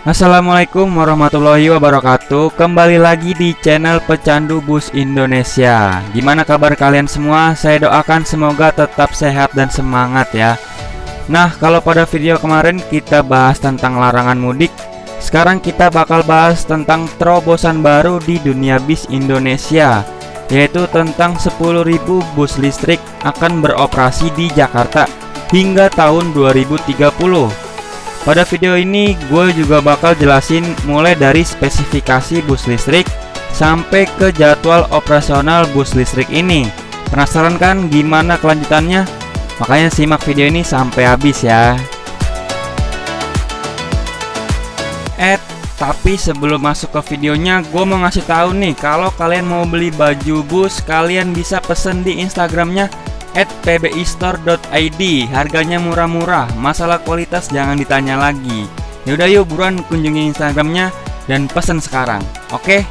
Assalamualaikum warahmatullahi wabarakatuh. Kembali lagi di channel Pecandu Bus Indonesia. Gimana kabar kalian semua? Saya doakan semoga tetap sehat dan semangat ya. Nah, kalau pada video kemarin kita bahas tentang larangan mudik, sekarang kita bakal bahas tentang terobosan baru di dunia bis Indonesia, yaitu tentang 10.000 bus listrik akan beroperasi di Jakarta hingga tahun 2030. Pada video ini gue juga bakal jelasin mulai dari spesifikasi bus listrik sampai ke jadwal operasional bus listrik ini. Penasaran kan gimana kelanjutannya? Makanya simak video ini sampai habis ya. Tapi sebelum masuk ke videonya, gue mau ngasih tahu nih, kalau kalian mau beli baju bus, kalian bisa pesen di Instagramnya @pbistore.id. Harganya murah-murah, masalah kualitas jangan ditanya lagi. Yaudah yuk buruan kunjungi Instagramnya dan pesen sekarang, oke?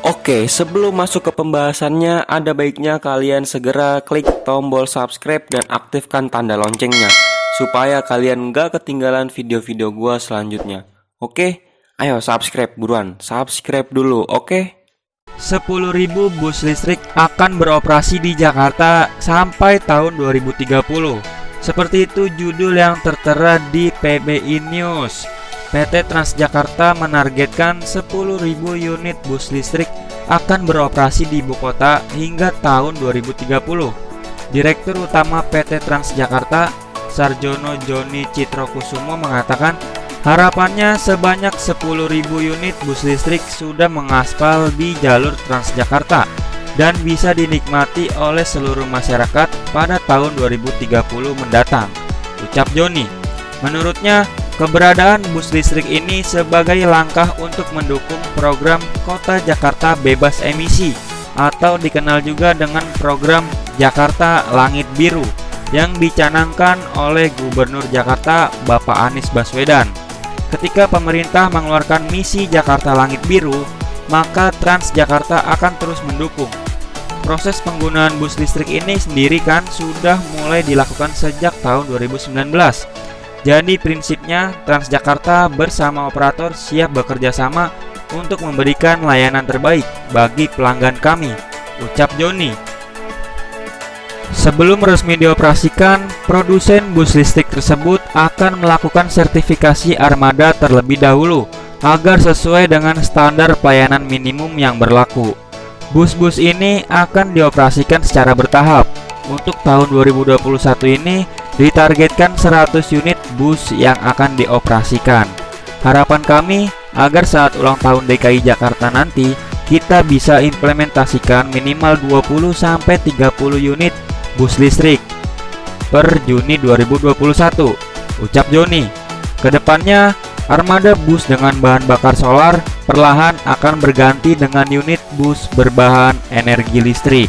Oke, sebelum masuk ke pembahasannya, ada baiknya kalian segera klik tombol subscribe dan aktifkan tanda loncengnya, supaya kalian gak ketinggalan video-video gua selanjutnya. Oke, ayo subscribe buruan, subscribe dulu, oke? 10.000 bus listrik akan beroperasi di Jakarta sampai tahun 2030. Seperti itu judul yang tertera di PBI News. PT Transjakarta menargetkan 10.000 unit bus listrik akan beroperasi di ibu kota hingga tahun 2030. Direktur Utama PT Transjakarta, Sarjono Joni Citrokusumo mengatakan harapannya sebanyak 10.000 unit bus listrik sudah mengaspal di jalur Transjakarta dan bisa dinikmati oleh seluruh masyarakat pada tahun 2030 mendatang, ucap Joni. Menurutnya, keberadaan bus listrik ini sebagai langkah untuk mendukung program Kota Jakarta Bebas Emisi atau dikenal juga dengan program Jakarta Langit Biru yang dicanangkan oleh Gubernur Jakarta Bapak Anies Baswedan. Ketika pemerintah mengeluarkan misi Jakarta Langit Biru, maka Transjakarta akan terus mendukung. Proses penggunaan bus listrik ini sendiri kan sudah mulai dilakukan sejak tahun 2019. Jadi prinsipnya Transjakarta bersama operator siap bekerja sama untuk memberikan layanan terbaik bagi pelanggan kami, ucap Joni. Sebelum resmi dioperasikan, produsen bus listrik tersebut akan melakukan sertifikasi armada terlebih dahulu agar sesuai dengan standar pelayanan minimum yang berlaku. Bus-bus ini akan dioperasikan secara bertahap. Untuk tahun 2021 ini ditargetkan 100 unit bus yang akan dioperasikan. Harapan kami agar saat ulang tahun DKI Jakarta nanti kita bisa implementasikan minimal 20-30 unit bus listrik per Juni 2021, ucap Joni. Kedepannya, armada bus dengan bahan bakar solar perlahan akan berganti dengan unit bus berbahan energi listrik.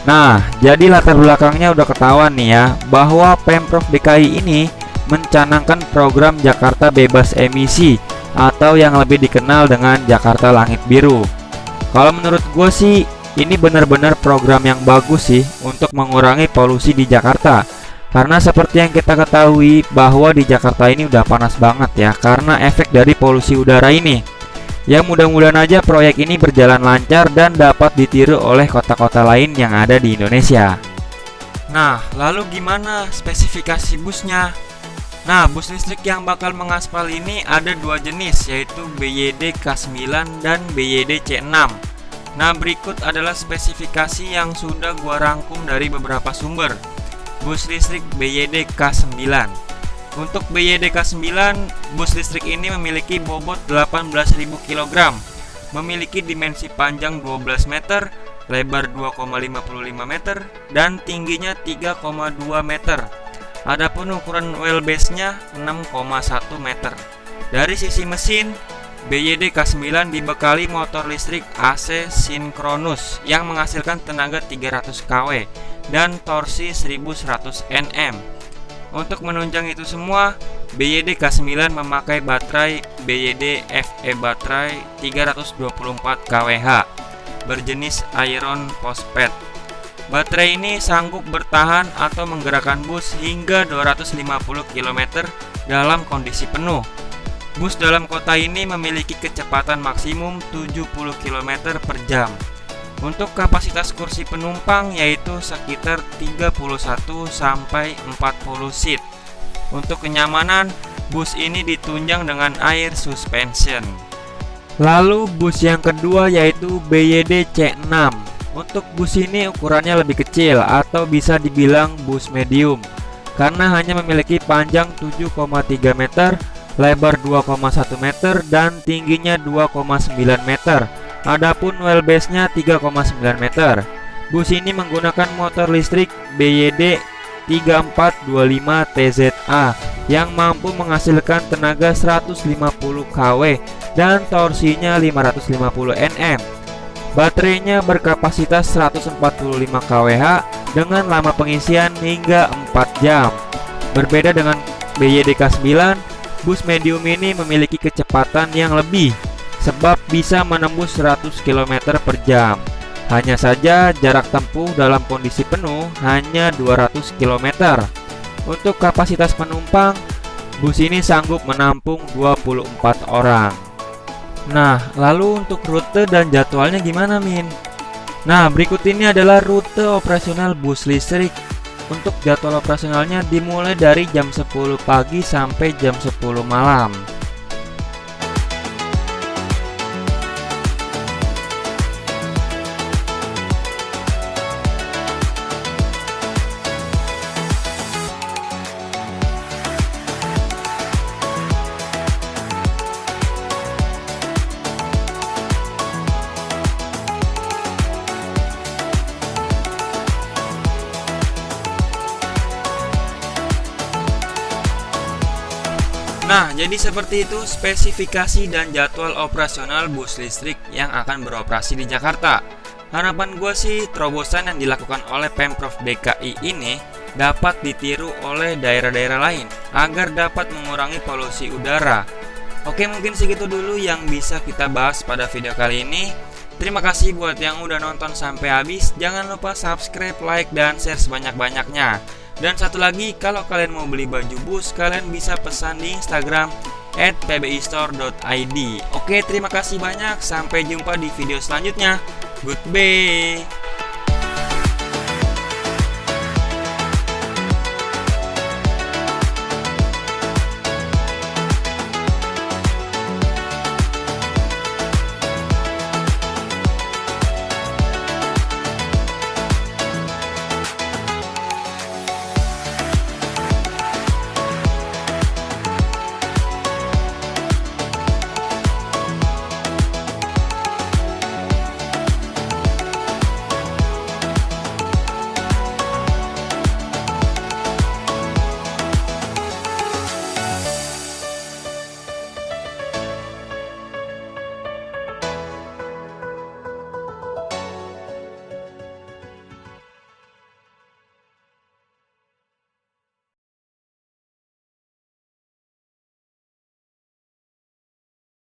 Nah, jadi latar belakangnya udah ketahuan nih ya, bahwa Pemprov DKI ini mencanangkan program Jakarta Bebas Emisi atau yang lebih dikenal dengan Jakarta Langit Biru. Kalau menurut gue sih, ini benar-benar program yang bagus sih untuk mengurangi polusi di Jakarta. Karena seperti yang kita ketahui bahwa di Jakarta ini udah panas banget ya, karena efek dari polusi udara ini. Ya mudah-mudahan aja proyek ini berjalan lancar dan dapat ditiru oleh kota-kota lain yang ada di Indonesia. Nah, lalu gimana spesifikasi busnya? Nah, bus listrik yang bakal mengaspal ini ada dua jenis, yaitu BYD K9 dan BYD C6. Nah, berikut adalah spesifikasi yang sudah gua rangkum dari beberapa sumber. Bus listrik BYD K9. Untuk BYD K9, bus listrik ini memiliki bobot 18.000 kg, memiliki dimensi panjang 12 meter, lebar 2,55 meter, dan tingginya 3,2 meter. Adapun ukuran wheelbase-nya 6,1 meter. Dari sisi mesin, BYD K9 dibekali motor listrik AC sinkronus yang menghasilkan tenaga 300 kW dan torsi 1100 Nm. Untuk menunjang itu semua, BYD K9 memakai baterai BYD FE baterai 324 kWh berjenis iron phosphate. Baterai ini sanggup bertahan atau menggerakkan bus hingga 250 km dalam kondisi penuh. Bus dalam kota ini memiliki kecepatan maksimum 70 km per jam. Untuk kapasitas kursi penumpang yaitu sekitar 31 sampai 40 seat. Untuk kenyamanan, bus ini ditunjang dengan air suspension. Lalu bus yang kedua yaitu BYD C6. Untuk bus ini ukurannya lebih kecil atau bisa dibilang bus medium karena hanya memiliki panjang 7,3 meter, lebar 2,1 meter dan tingginya 2,9 meter. Adapun wheelbase-nya 3,9 meter. Bus ini menggunakan motor listrik BYD 3425 TZA yang mampu menghasilkan tenaga 150 kW dan torsinya 550 Nm. Baterainya berkapasitas 145 kWh dengan lama pengisian hingga 4 jam. Berbeda dengan BYD K9, bus medium ini memiliki kecepatan yang lebih sebab bisa menembus 100 km per jam. Hanya saja jarak tempuh dalam kondisi penuh hanya 200 km. Untuk kapasitas penumpang, bus ini sanggup menampung 24 orang. Nah, lalu untuk rute dan jadwalnya gimana, Min? Nah, berikut ini adalah rute operasional bus listrik. Untuk jadwal operasionalnya dimulai dari jam 10 pagi sampai jam 10 malam. Nah, jadi seperti itu spesifikasi dan jadwal operasional bus listrik yang akan beroperasi di Jakarta. Harapan gue sih terobosan yang dilakukan oleh Pemprov DKI ini dapat ditiru oleh daerah-daerah lain agar dapat mengurangi polusi udara. Oke, mungkin segitu dulu yang bisa kita bahas pada video kali ini. Terima kasih buat yang udah nonton sampai habis. Jangan lupa subscribe, like, dan share sebanyak-banyaknya. Dan satu lagi, kalau kalian mau beli baju bus, kalian bisa pesan di Instagram @pbistore.id. Oke, terima kasih banyak. Sampai jumpa di video selanjutnya. Goodbye.